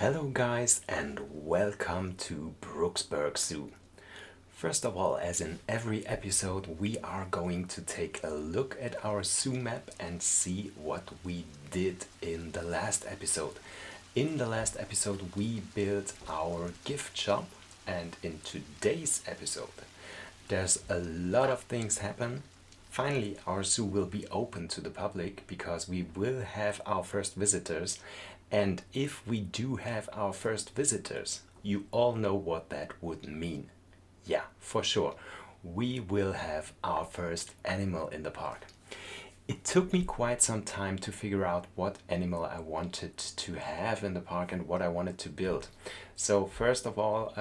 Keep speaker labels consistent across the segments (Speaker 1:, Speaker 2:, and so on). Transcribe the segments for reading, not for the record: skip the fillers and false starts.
Speaker 1: Hello guys and welcome to Brooksburk Zoo. First of all, as in every episode, we are going to take a look at our zoo map and see what we did in the last episode. In the last episode, we built our gift shop, and in today's episode, there's a lot of things happen. Finally, our zoo will be open to the public because we will have our first visitors. And if we do have our first visitors, you all know what that would mean. Yeah, for sure. We will have our first animal in the park. It took me quite some time to figure out what animal I wanted to have in the park and what I wanted to build. So first of all,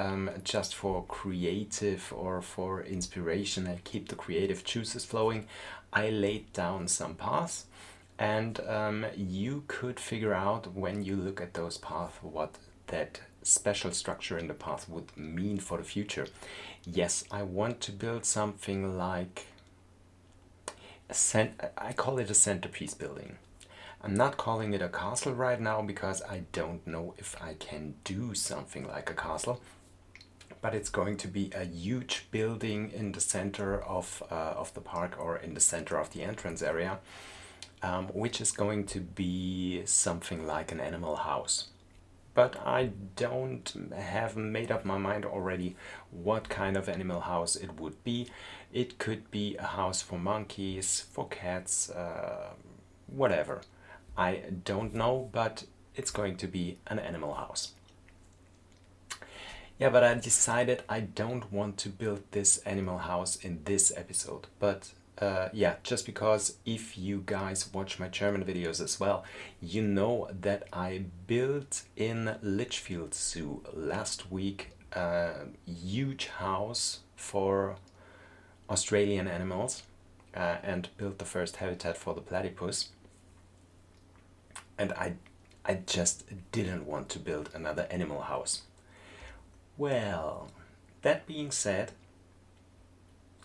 Speaker 1: just for creative or for inspiration and keep the creative juices flowing, I laid down some paths, and you could figure out when you look at those paths what that special structure in the path would mean for the future. Yes, I want to build something like I call it a centerpiece building. I'm not calling it a castle right now because I don't know if I can do something like a castle, but it's going to be a huge building in the center of the park, or in the center of the entrance area, which is going to be something like an animal house. But I don't have made up my mind already what kind of animal house it would be. It could be a house for monkeys, for cats, whatever. I don't know, but it's going to be an animal house. Yeah, but I decided I don't want to build this animal house in this episode. But yeah, just because if you guys watch my German videos as well, you know that I built in Litchfield Zoo last week a huge house for Australian animals, and built the first habitat for the platypus. And I just didn't want to build another animal house. Well, that being said,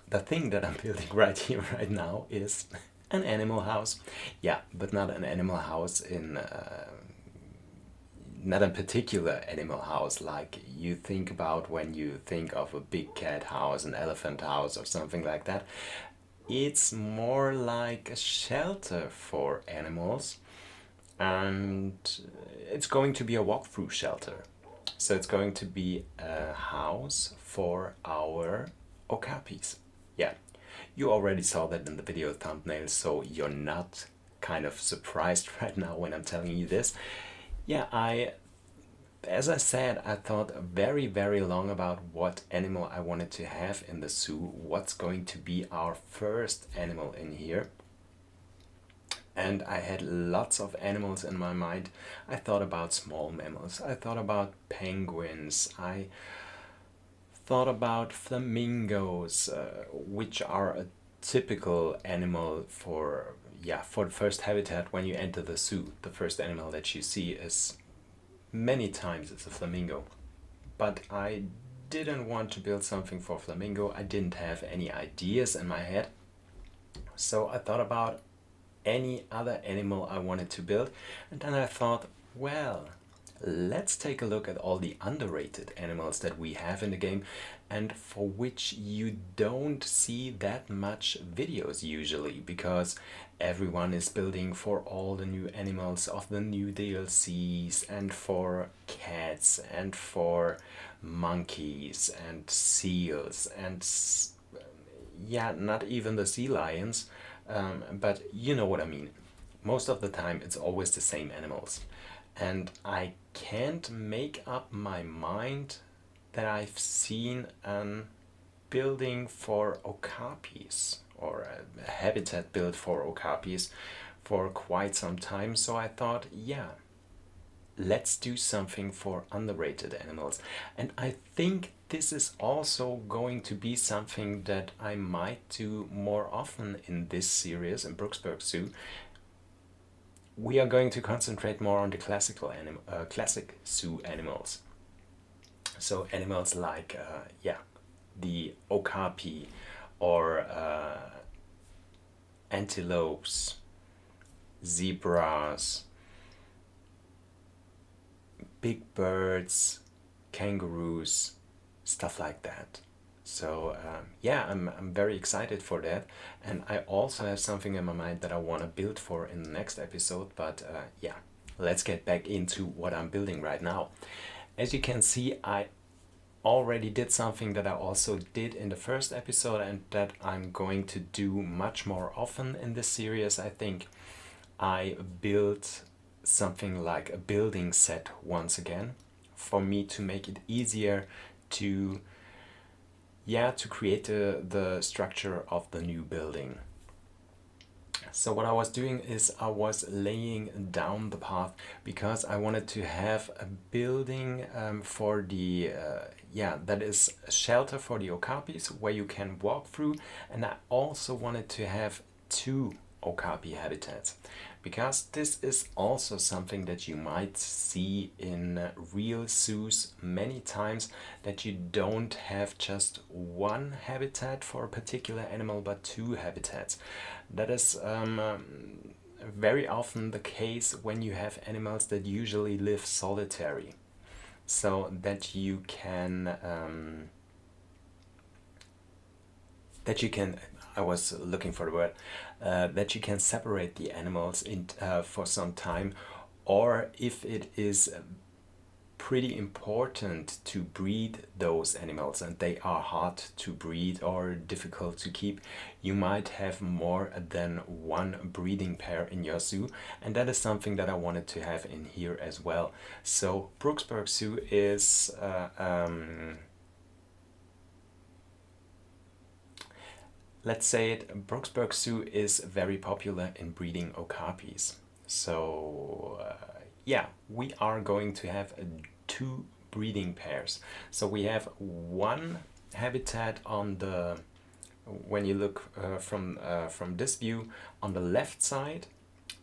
Speaker 1: the thing that I'm building right here, right now, is an animal house. Yeah, but not an animal house in, not a particular animal house like you think about when you think of a big cat house, an elephant house, or something like that. It's more like a shelter for animals, and it's going to be a walkthrough shelter. So it's going to be a house for our okapis. Yeah, you already saw that in the video thumbnail, so you're not kind of surprised right now when I'm telling you this. Yeah, as I said, I thought very, very long about what animal I wanted to have in the zoo, what's going to be our first animal in here. And I had lots of animals in my mind. I thought about small mammals, I thought about penguins, I thought about flamingos, which are a typical animal for, yeah, for the first habitat when you enter the zoo. The first animal that you see is many times it's a flamingo. But I didn't want to build something for flamingo. I didn't have any ideas in my head. So I thought about any other animal I wanted to build, and then I thought, well, let's take a look at all the underrated animals that we have in the game and for which you don't see that much videos usually, because everyone is building for all the new animals of the new DLCs, and for cats and for monkeys and seals and yeah, not even the sea lions, but you know what I mean. Most of the time, it's always the same animals. And I can't make up my mind that I've seen a building for okapis, or a habitat built for okapis, for quite some time. So I thought, yeah, let's do something for underrated animals. And I think this is also going to be something that I might do more often in this series in Brooksburk Zoo. We are going to concentrate more on the classic zoo animals. So animals like, yeah, the okapi, or antelopes, zebras, big birds, kangaroos, stuff like that. So yeah, I'm very excited for that, and I also have something in my mind that I want to build for in the next episode. But yeah, let's get back into what I'm building right now. As you can see, I already did something that I also did in the first episode and that I'm going to do much more often in this series. I think I built something like a building set once again for me to make it easier to to create the structure of the new building. So what I was doing is I was laying down the path because I wanted to have a building for the that is a shelter for the okapis where you can walk through, and I also wanted to have two okapi habitats because this is also something that you might see in real zoos many times, that you don't have just one habitat for a particular animal but two habitats. That is very often the case when you have animals that usually live solitary, so that you can I was looking for the word, that you can separate the animals in for some time, or if it is pretty important to breed those animals and they are hard to breed or difficult to keep, you might have more than one breeding pair in your zoo, and that is something that I wanted to have in here as well. So Brooksburk Zoo is let's say it, Brooksburk Zoo is very popular in breeding okapis. So yeah, we are going to have two breeding pairs. So we have one habitat on the, when you look from this view, on the left side,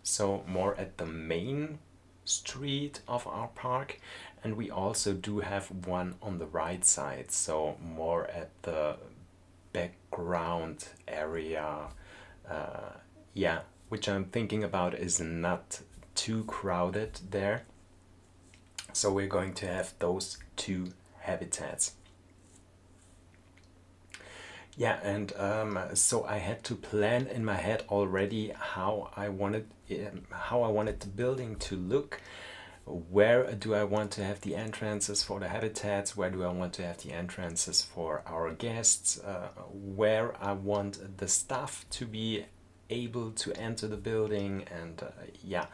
Speaker 1: so more at the main street of our park, and we also do have one on the right side, so more at the background area, yeah, which I'm thinking about is not too crowded there. So we're going to have those two habitats. Yeah, and so I had to plan in my head already how I wanted the building to look. Where do I want to have the entrances for the habitats? Where do I want to have the entrances for our guests? Where I want the staff to be able to enter the building, and yeah,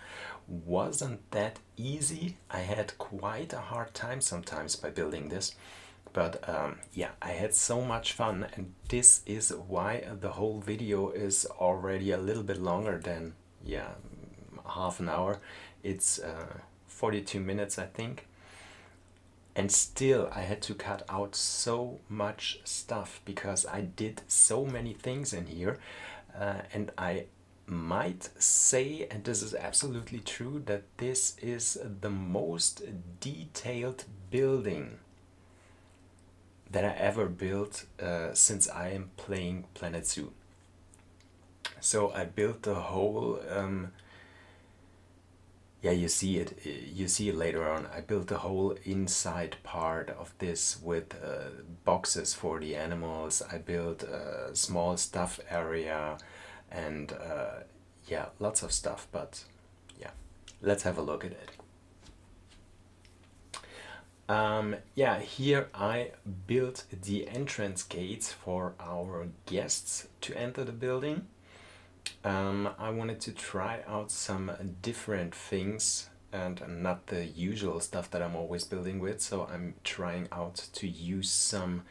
Speaker 1: wasn't that easy. I had quite a hard time sometimes by building this, but yeah, I had so much fun, and this is why the whole video is already a little bit longer than half an hour. It's 42 minutes, I think. And still, I had to cut out so much stuff because I did so many things in here. And I might say, and this is absolutely true, that this is the most detailed building that I ever built since I am playing Planet Zoo. So I built the whole you see it. You see it later on. I built the whole inside part of this with boxes for the animals. I built a small stuff area, and yeah, lots of stuff. But yeah, let's have a look at it. Yeah, here I built the entrance gates for our guests to enter the building. I wanted to try out some different things and not the usual stuff that I'm always building with, so I'm trying out to use some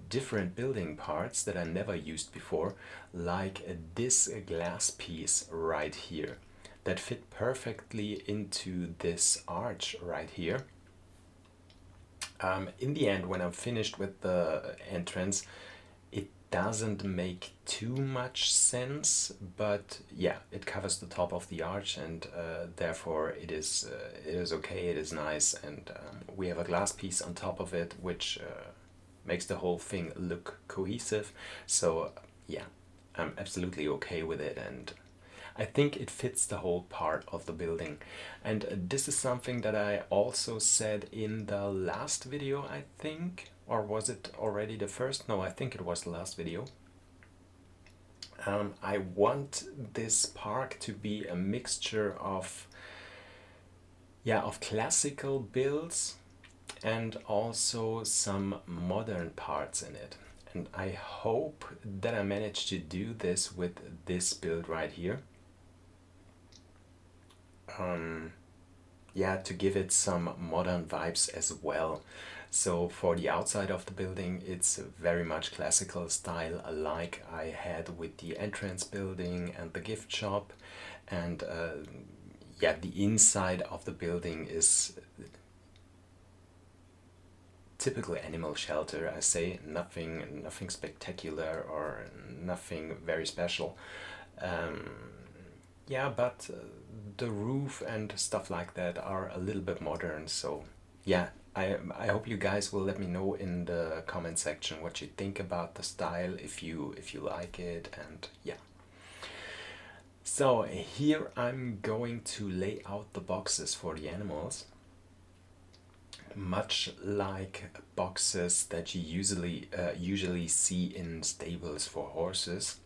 Speaker 1: different building parts that I never used before, like this glass piece right here that fit perfectly into this arch right here. In the end, when I'm finished with the entrance, it doesn't make too much sense, but yeah, it covers the top of the arch, and therefore it is okay, it is nice, and we have a glass piece on top of it, which makes the whole thing look cohesive. So yeah, I'm absolutely okay with it, and I think it fits the whole part of the building. And this is something that I also said in the last video, I think. Or was it already the first? No, I think it was the last video. I want this park to be a mixture of, yeah, of classical builds and also some modern parts in it. And I hope that I managed to do this with this build right here. Yeah, to give it some modern vibes as well. So for the outside of the building, it's very much classical style, like I had with the entrance building and the gift shop. And yeah, the inside of the building is typical animal shelter. I say nothing spectacular or nothing very special. Yeah, but the roof and stuff like that are a little bit modern. So yeah, I hope you guys will let me know in the comment section what you think about the style, if you like it, and yeah. So here I'm going to lay out the boxes for the animals, much like boxes that you usually see in stables for horses.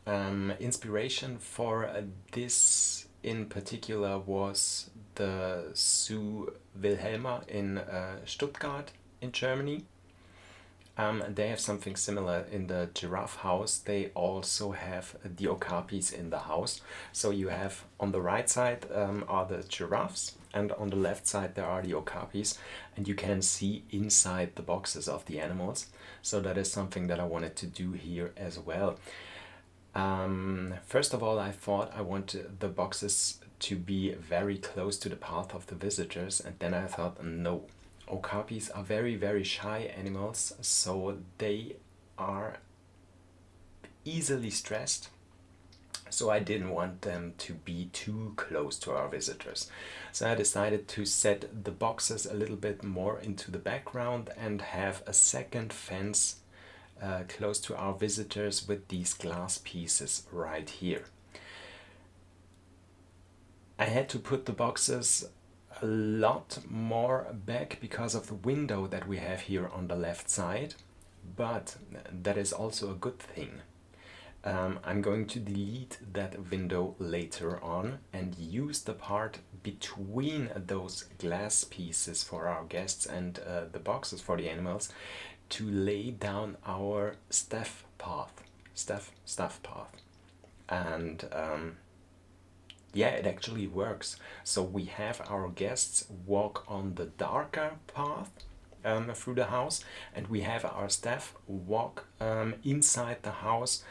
Speaker 1: Inspiration for this in particular was the Zoo Wilhelma in Stuttgart in Germany. They have something similar in the giraffe house. They also have the okapis in the house. So you have on the right side are the giraffes, and on the left side there are the okapis, and you can see inside the boxes of the animals. So that is something that I wanted to do here as well. First of all, I thought I wanted the boxes to be very close to the path of the visitors, and then I thought, no, okapis are very shy animals, so they are easily stressed. So I didn't want them to be too close to our visitors. So I decided to set the boxes a little bit more into the background and have a second fence close to our visitors with these glass pieces right here. I had to put the boxes a lot more back because of the window that we have here on the left side, but that is also a good thing. I'm going to delete that window later on and use the part between those glass pieces for our guests and the boxes for the animals to lay down our staff path. And yeah, it actually works. So we have our guests walk on the darker path through the house, and we have our staff walk inside the house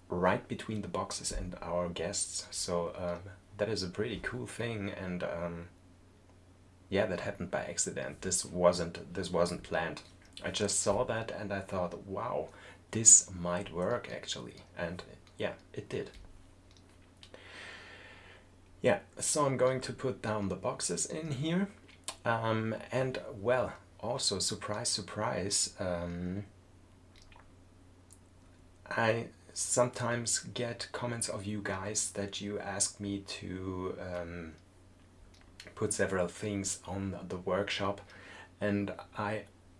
Speaker 1: right between the boxes and our guests. So that is a pretty cool thing, and yeah, that happened by accident. This wasn't planned. I just saw that and I thought, wow, this might work actually. And yeah, it did. Yeah, so I'm going to put down the boxes in here. And well, also surprise, I sometimes get comments of you guys that you ask me to put several things on the workshop, and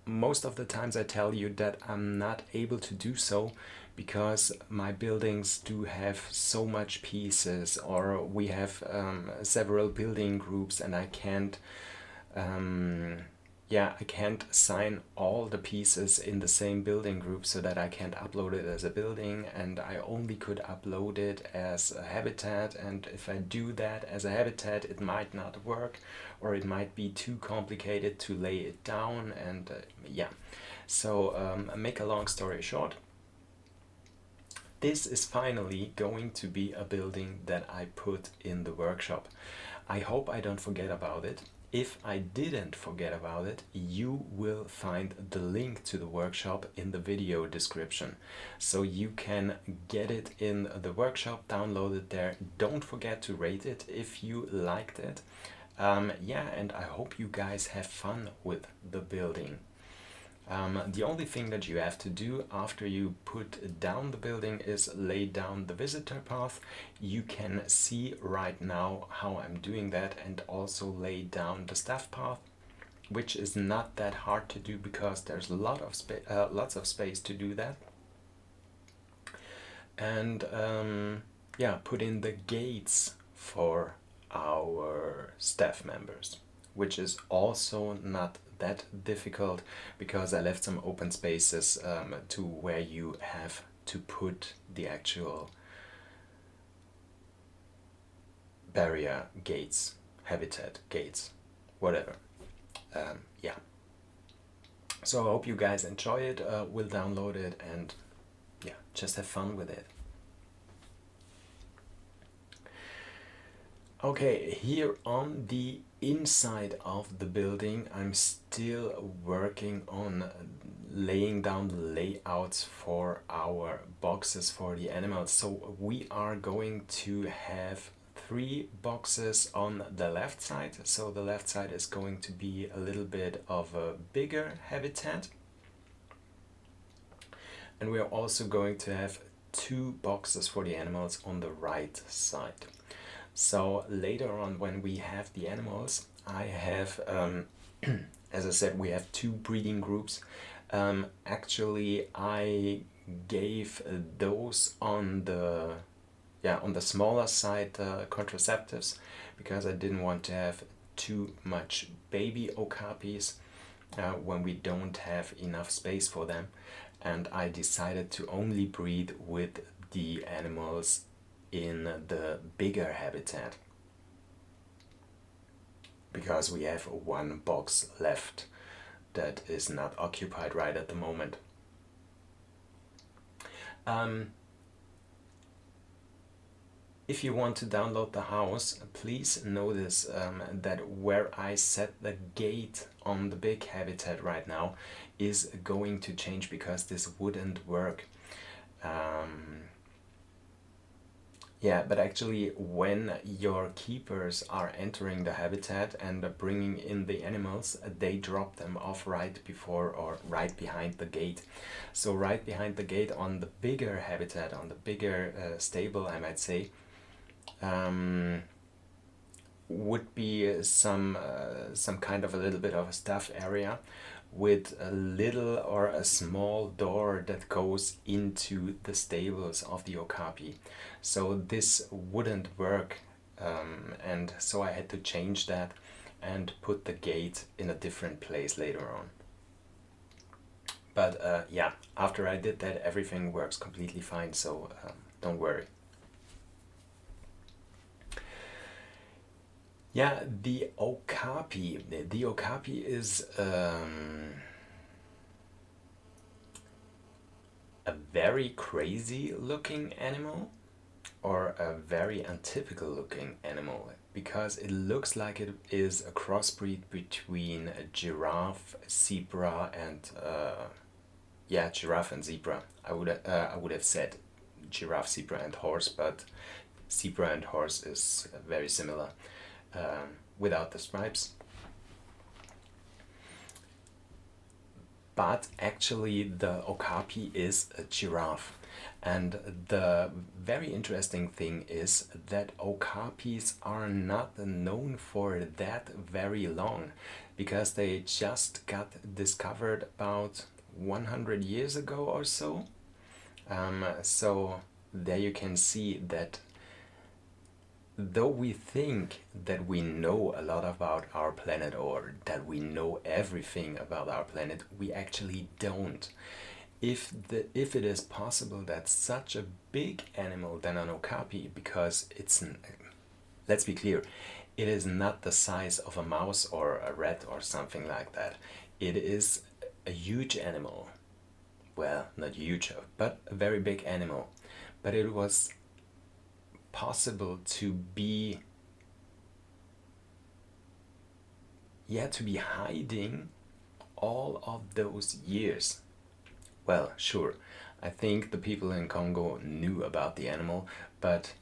Speaker 1: most of the times I tell you that I'm not able to do so because my buildings do have so much pieces, or we have several building groups, and I can't I can't assign all the pieces in the same building group so that I can't upload it as a building, and I only could upload it as a habitat, and if I do that as a habitat it might not work, or it might be too complicated to lay it down, and yeah. So make a long story short, this is finally going to be a building that I put in the workshop. I hope I don't forget about it. If I didn't forget about it, you will find the link to the workshop in the video description. So you can get it in the workshop, download it there. Don't forget to rate it if you liked it. Yeah, and I hope you guys have fun with the building. The only thing that you have to do after you put down the building is lay down the visitor path. You can see right now how I'm doing that, and also lay down the staff path, which is not that hard to do because there's lots of space to do that. And yeah, put in the gates for our staff members, which is also not that difficult because I left some open spaces to where you have to put the actual barrier gates, habitat gates, whatever. Yeah. So I hope you guys enjoy it. We'll download it and yeah, just have fun with it. Okay, here on the inside of the building, I'm still working on laying down the layouts for our boxes for the animals. So we are going to have 3 boxes on the left side. So the left side is going to be a little bit of a bigger habitat. And we are also going to have 2 boxes for the animals on the right side. So later on, when we have the animals, I have, as I said, we have 2 breeding groups. Actually, I gave those on the smaller side contraceptives because I didn't want to have too much baby okapis when we don't have enough space for them, and I decided to only breed with the animals in the bigger habitat because we have 1 box left that is not occupied right at the moment. If you want to download the house, please notice that where I set the gate on the big habitat right now is going to change because this wouldn't work. Yeah, but actually when your keepers are entering the habitat and bringing in the animals, they drop them off right before or right behind the gate. So right behind the gate on the bigger habitat, on the bigger stable, I might say, would be some kind of a little bit of a stuff area with a little or a small door that goes into the stables of the Okapi. So this wouldn't work, and so I had to change that and put the gate in a different place later on. But yeah, after I did that, everything works completely fine, so don't worry. Yeah, the Okapi. The Okapi is a very crazy looking animal or a very untypical looking animal because it looks like it is a crossbreed between a giraffe, zebra, and yeah, giraffe and zebra. I would have said giraffe, zebra, and horse, but zebra and horse is very similar without the stripes. But actually, the Okapi is a giraffe. And the very interesting thing is that okapis are not known for that very long because they just got discovered about 100 years ago or so. So there you can see that though we think that we know a lot about our planet or that we know everything about our planet, we actually don't. If it is possible that such a big animal than an okapi, because let's be clear, it is not the size of a mouse or a rat or something like that. It is a huge animal. Well, not huge, but a very big animal. But it was possible to be hiding all of those years. Well, sure, I think the people in Congo knew about the animal, but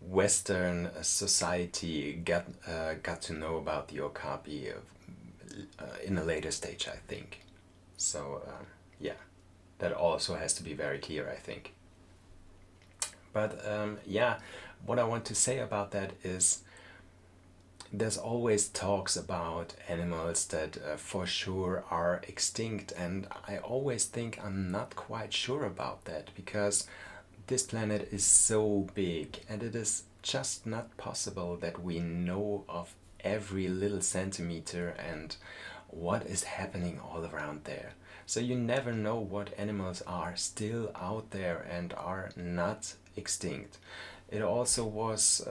Speaker 1: Western society got to know about the Okapi in a later stage, I think. So yeah, that also has to be very clear, I think. But yeah, what I want to say about that is there's always talks about animals that for sure are extinct, and I always think I'm not quite sure about that because this planet is so big and it is just not possible that we know of every little centimeter and what is happening all around there. So you never know what animals are still out there and are not extinct. It also was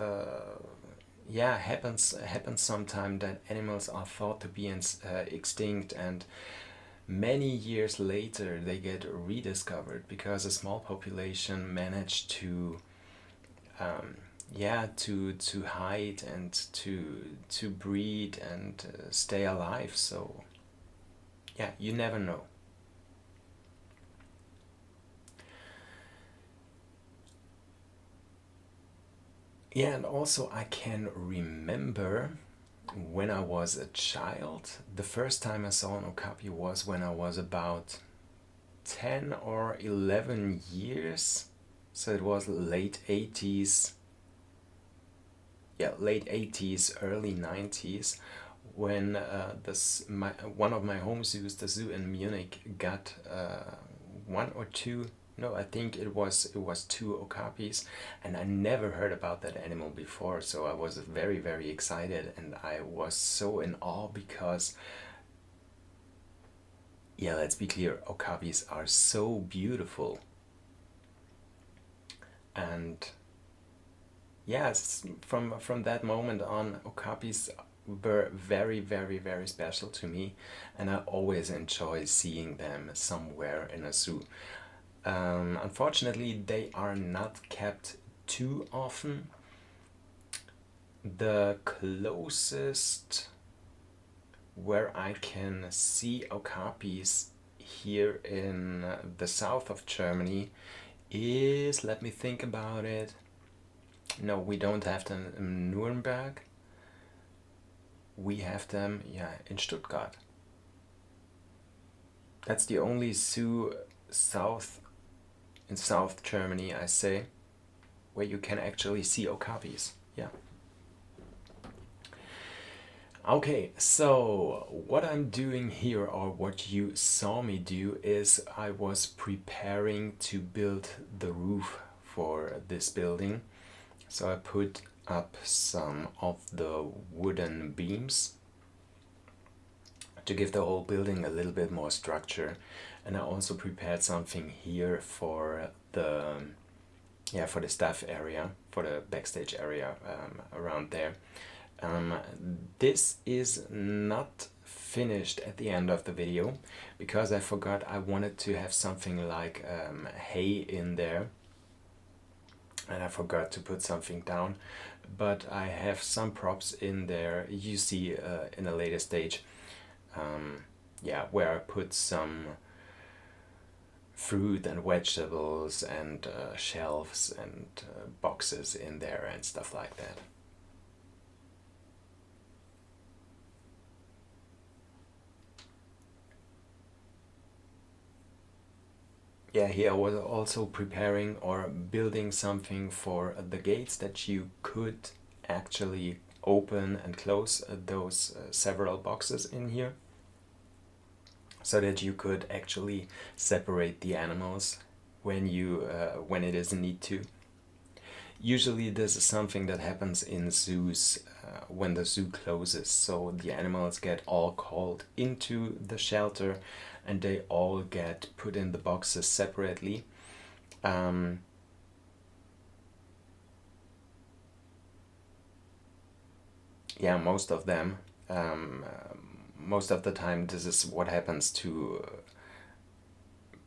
Speaker 1: yeah, happens sometime that animals are thought to be extinct, and many years later they get rediscovered because a small population managed to yeah, to hide and to breed and stay alive. So yeah, you never know. Yeah, and also I can remember when I was a child, the first time I saw an okapi was when I was about 10 or 11 years. So it was late 80s, yeah, late 80s, early 90s, when one of my home zoos, the zoo in Munich, got one or two. No, I think it was two okapis, and I never heard about that animal before. So I was very very excited, and I was so in awe because, yeah, let's be clear, okapis are so beautiful, and yes, from that moment on, okapis were very very very special to me, and I always enjoy seeing them somewhere in a zoo. Unfortunately, they are not kept too often. The closest where I can see okapis here in the south of Germany is, let me think about it. No, we don't have them in Nuremberg. We have them, yeah, in Stuttgart. That's the only zoo south in South Germany, I say, where you can actually see okapis. Yeah. Okay, so what I'm doing here, or what you saw me do, is I was preparing to build the roof for this building. So I put up some of the wooden beams to give the whole building a little bit more structure, and I also prepared something here for the, yeah, for the staff area, for the backstage area around there. Um, this is not finished at the end of the video because I forgot I wanted to have something like hay in there, and I forgot to put something down, but I have some props in there you see in a later stage, yeah, where I put some fruit and vegetables and shelves and boxes in there and stuff like that. Yeah, here I was also preparing or building something for the gates that you could actually open and close those several boxes in here, so that you could actually separate the animals when it is need to. Usually this is something that happens in zoos when the zoo closes, so the animals get all called into the shelter and they all get put in the boxes separately. Um, yeah, most of them. Most of the time, this is what happens to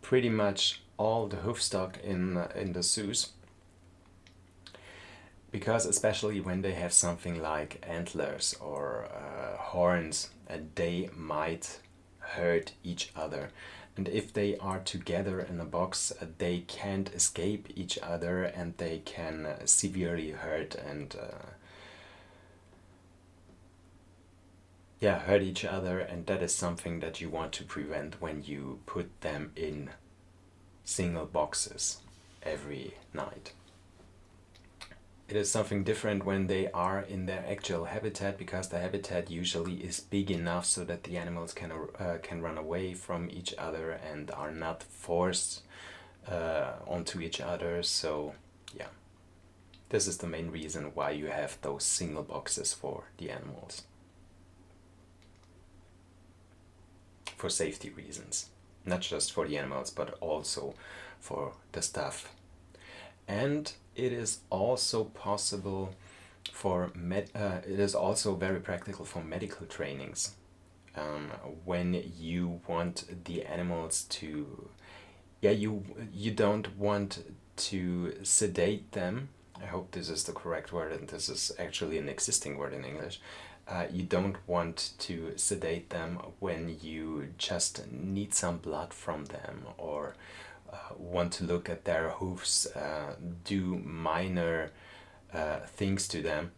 Speaker 1: pretty much all the hoofstock in the zoos, because especially when they have something like antlers or horns, they might hurt each other, And if they are together in a box, they can't escape each other and they can severely hurt and hurt each other, and that is something that you want to prevent when you put them in single boxes every night. It is something different when they are in their actual habitat, because the habitat usually is big enough so that the animals can run away from each other and are not forced onto each other. So yeah, this is the main reason why you have those single boxes for the animals. For safety reasons, not just for the animals but also for the staff. And it is also possible for it is also very practical for medical trainings, when you want the animals to, you don't want to sedate them. I hope this is the correct word, and this is actually an existing word in English. You don't want to sedate them when you just need some blood from them, or want to look at their hoofs, do minor things to them.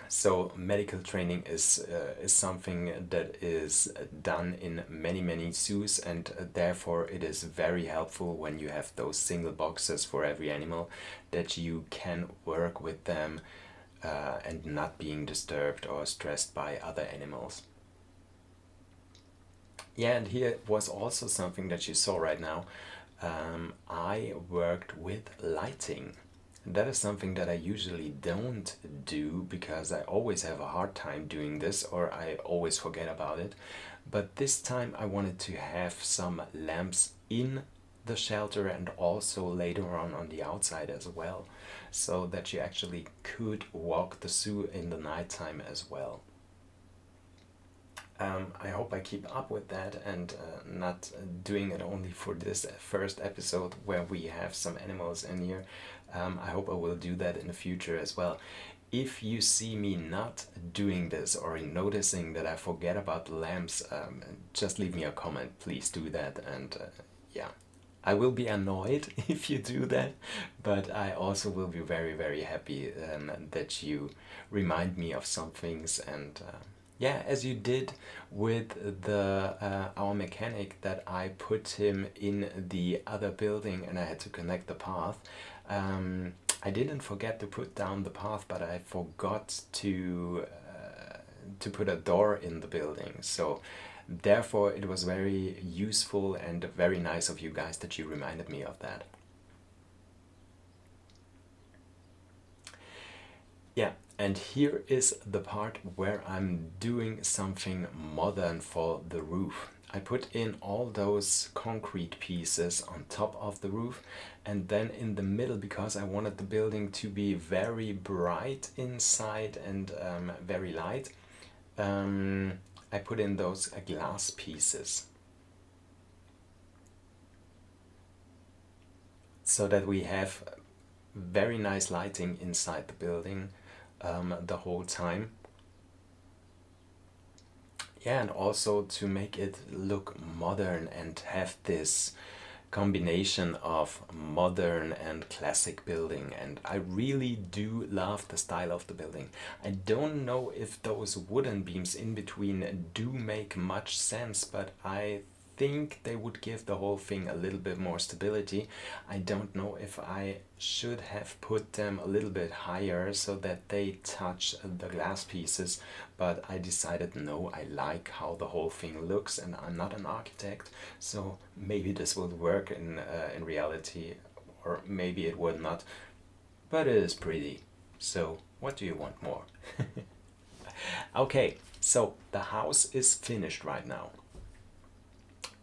Speaker 1: So medical training is something that is done in many zoos, and therefore it is very helpful when you have those single boxes for every animal, that you can work with them and not being disturbed or stressed by other animals. Yeah, and here was also something that you saw right now. I worked with lighting. That is something that I usually don't do because I always have a hard time doing this, or I always forget about it. But this time I wanted to have some lamps in the shelter and also later on the outside as well, so that you actually could walk the zoo in the nighttime as well. I hope I keep up with that and not doing it only for this first episode where we have some animals in here. I hope I will do that in the future as well. If you see me not doing this or noticing that I forget about the lamps, just leave me a comment. Please do that. And yeah, I will be annoyed if you do that, but I also will be very happy that you remind me of some things. And yeah, as you did with the our mechanic, that I put him in the other building and I had to connect the path. I didn't forget to put down the path, but I forgot to put a door in the building. So therefore it was very useful and very nice of you guys that you reminded me of that. Yeah, and here is the part where I'm doing something modern for the roof. I put in all those concrete pieces on top of the roof, and then in the middle, because I wanted the building to be very bright inside and very light, I put in those glass pieces, so that we have very nice lighting inside the building the whole time. Yeah, and also to make it look modern and have this combination of modern and classic building. And I really do love the style of the building. I don't know if those wooden beams in between do make much sense, but I think they would give the whole thing a little bit more stability. I don't know if I should have put them a little bit higher so that they touch the glass pieces, but I decided no, I like how the whole thing looks, and I'm not an architect, so maybe this will work in reality, or maybe it would not, but it is pretty. So what do you want more? Okay, so the house is finished right now.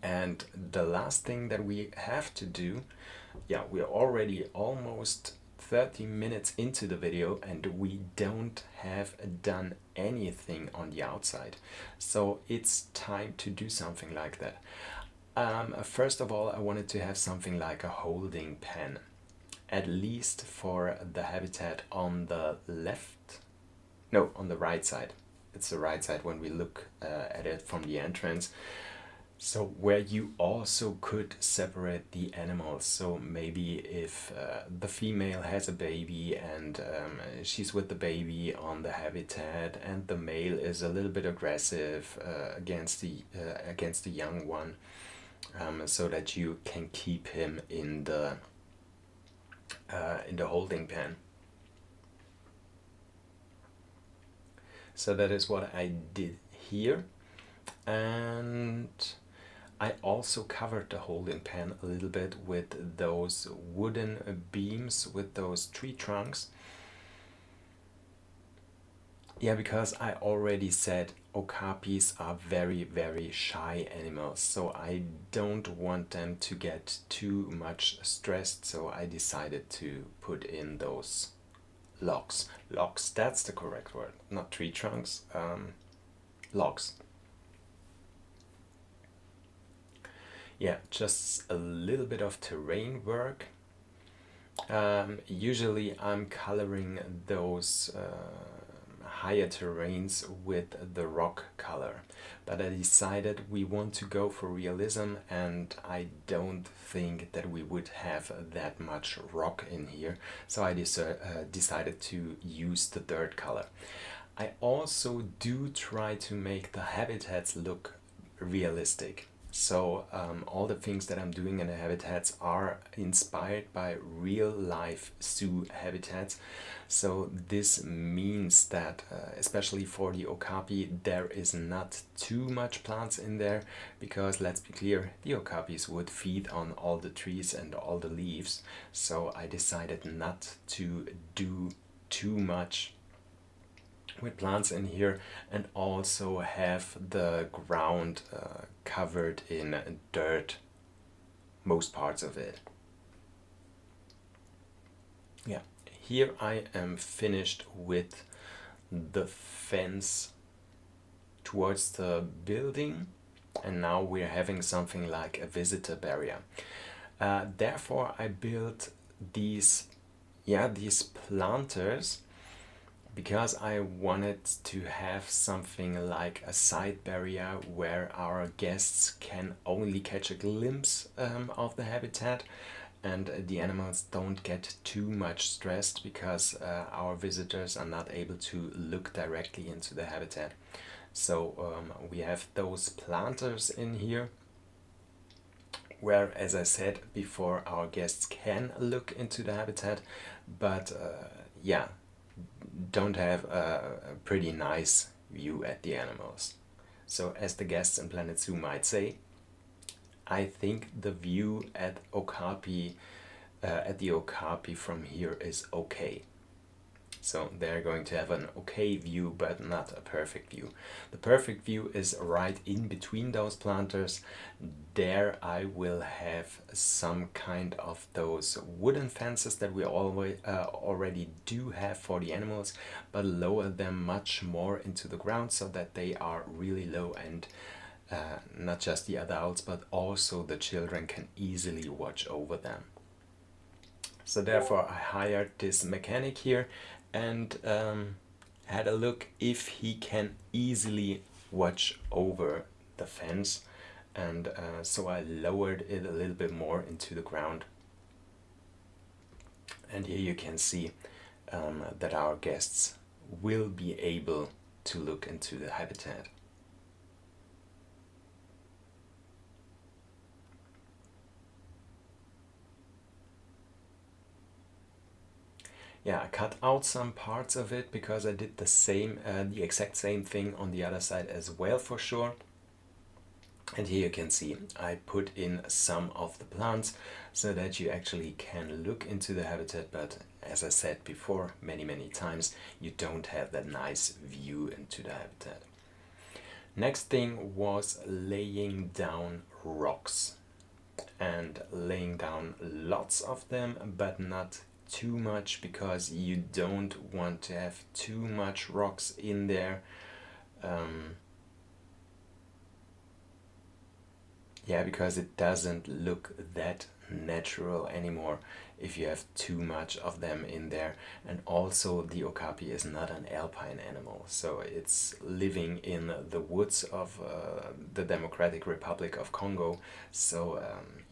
Speaker 1: And the last thing that we have to do, yeah, we're already almost 30 minutes into the video and we don't have done anything on the outside. So it's time to do something like that. First of all, I wanted to have something like a holding pen, at least for the habitat on the left, no, on the right side. It's the right side when we look at it from the entrance. So where you also could separate the animals. So maybe if the female has a baby and she's with the baby on the habitat, and the male is a little bit aggressive against the young one, so that you can keep him in the holding pen. So that is what I did here, and I also covered the holding pen a little bit with those wooden beams with those tree trunks. Yeah, because I already said okapis are very, very shy animals, so I don't want them to get too much stressed, so I decided to put in those logs. Logs, that's the correct word, not tree trunks, logs. Yeah, just a little bit of terrain work. Usually I'm coloring those higher terrains with the rock color, but I decided we want to go for realism, and I don't think that we would have that much rock in here, so I decided to use the dirt color. I also do try to make the habitats look realistic. So all the things that I'm doing in the habitats are inspired by real life zoo habitats. So this means that, especially for the okapi, there is not too much plants in there, because let's be clear, the okapis would feed on all the trees and all the leaves. So I decided not to do too much with plants in here, and also have the ground covered in dirt, most parts of it. Yeah, here I am finished with the fence towards the building, and now we're having something like a visitor barrier. Therefore I built these planters, because I wanted to have something like a side barrier where our guests can only catch a glimpse of the habitat, and the animals don't get too much stressed, because our visitors are not able to look directly into the habitat. So we have those planters in here where, as I said before, our guests can look into the habitat, but yeah, don't have a pretty nice view at the animals. So, as the guests in Planet Zoo might say, I think the view at the Okapi from here is okay. So they're going to have an okay view, but not a perfect view. The perfect view is right in between those planters. There I will have some kind of those wooden fences that we already do have for the animals, but lower them much more into the ground, so that they are really low, and not just the adults but also the children can easily watch over them. So therefore I hired this mechanic here, and had a look if he can easily watch over the fence, and so I lowered it a little bit more into the ground. And here you can see that our guests will be able to look into the habitat. Yeah, I cut out some parts of it because I did the exact same thing on the other side as well, for sure. And here you can see I put in some of the plants so that you actually can look into the habitat, but as I said before many times, you don't have that nice view into the habitat. Next thing was laying down rocks, and laying down lots of them, but not too much, because you don't want to have too much rocks in there. Yeah, because it doesn't look that natural anymore. if you have too much of them in there. And also the Okapi is not an alpine animal, so it's living in the woods of the Democratic Republic of Congo. So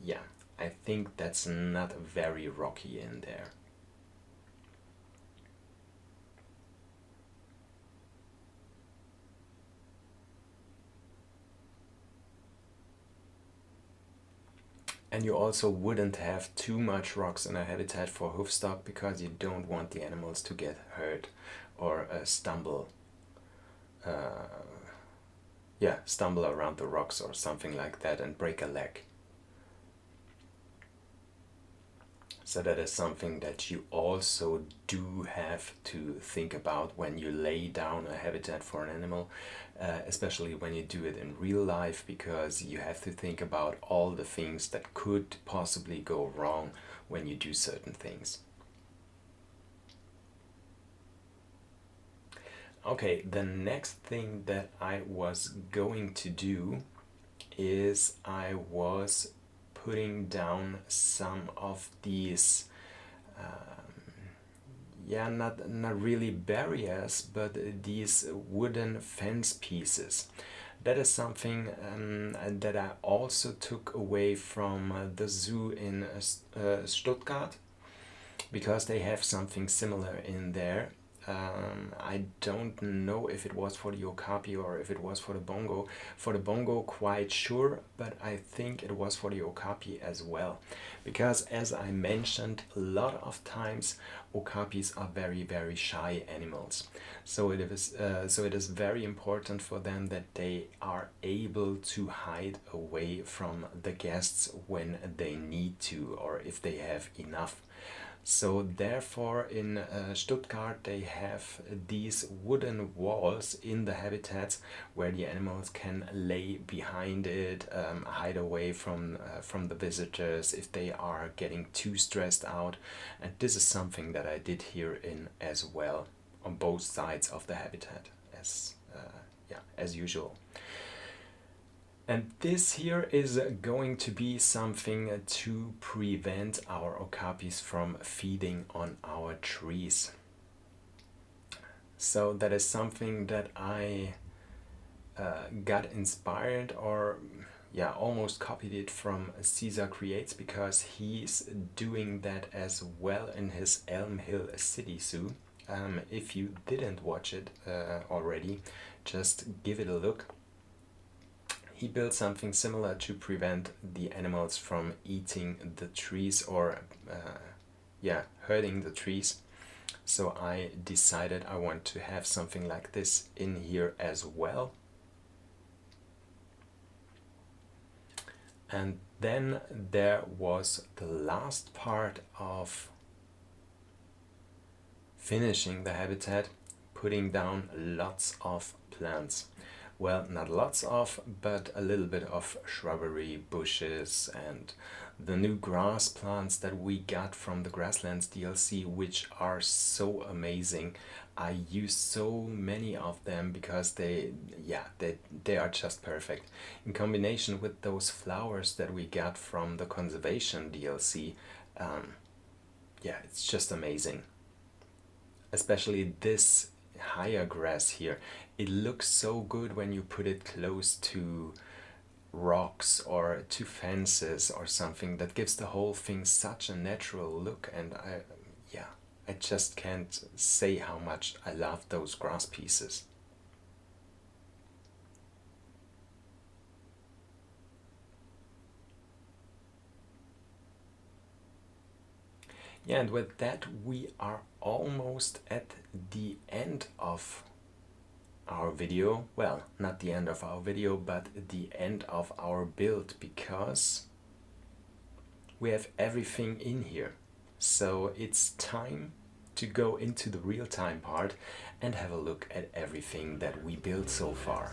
Speaker 1: yeah, I think that's not very rocky in there. And you also wouldn't have too much rocks in a habitat for hoofstock because you don't want the animals to get hurt or stumble. Yeah, stumble around the rocks or something like that and break a leg. So that is something that you also do have to think about when you lay down a habitat for an animal, especially when you do it in real life, because you have to think about all the things that could possibly go wrong when you do certain things. Okay, the next thing that I was going to do is I was putting down some of these yeah, not really barriers, but these wooden fence pieces. That is something that I also took away from the zoo in Stuttgart, because they have something similar in there. I don't know if it was for the Okapi or if it was for the bongo. For the bongo, quite sure, but I think it was for the Okapi as well. Because as I mentioned, a lot of times Okapis are very, very shy animals. So it is very important for them that they are able to hide away from the guests when they need to, or if they have enough. So therefore in Stuttgart they have these wooden walls in the habitats where the animals can lay behind it, hide away from the visitors if they are getting too stressed out. And this is something that I did here in as well, on both sides of the habitat, as yeah, as usual. And this here is going to be something to prevent our okapis from feeding on our trees. So that is something that I got inspired, or yeah, almost copied it from Caesar Creates, because he's doing that as well in his Elm Hill City Zoo. If you didn't watch it already, just give it a look. He built something similar to prevent the animals from eating the trees, or yeah, hurting the trees. So I decided I want to have something like this in here as well. And then there was the last part of finishing the habitat, putting down lots of plants. Well, not lots of, but a little bit of shrubbery, bushes, and the new grass plants that we got from the Grasslands DLC, which are so amazing. I use so many of them because they are just perfect. In combination with those flowers that we got from the Conservation DLC, yeah, it's just amazing. Especially this higher grass here. It looks so good when you put it close to rocks or to fences or something. That gives the whole thing such a natural look, and I just can't say how much I love those grass pieces. Yeah, and with that we are almost at the end of our video. Well, not the end of our video, but the end of our build, because we have everything in here. So it's time to go into the real-time part and have a look at everything that we built so far.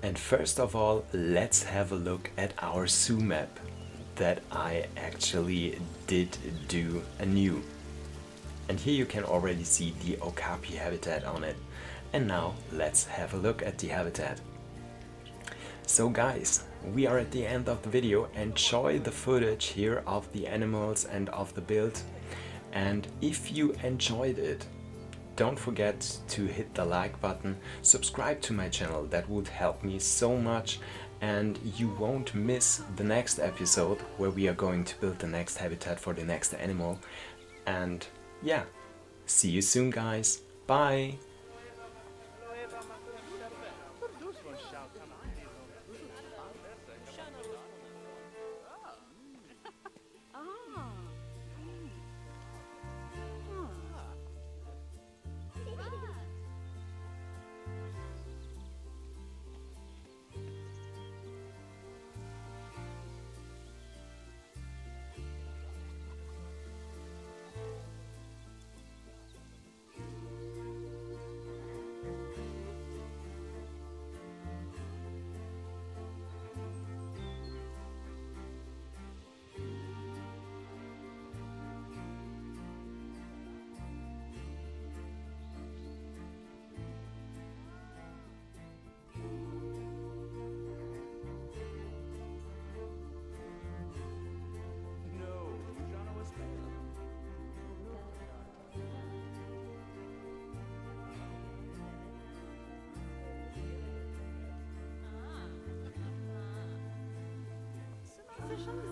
Speaker 1: And first of all, let's have a look at our zoo map that I actually did do anew. And here you can already see the Okapi habitat on it. And now let's have a look at the habitat. So guys, we are at the end of the video. Enjoy the footage here of the animals and of the build. And if you enjoyed it, don't forget to hit the like button, subscribe to my channel, that would help me so much, and you won't miss the next episode where we are going to build the next habitat for the next animal. And yeah, see you soon guys, bye!
Speaker 2: Zresztą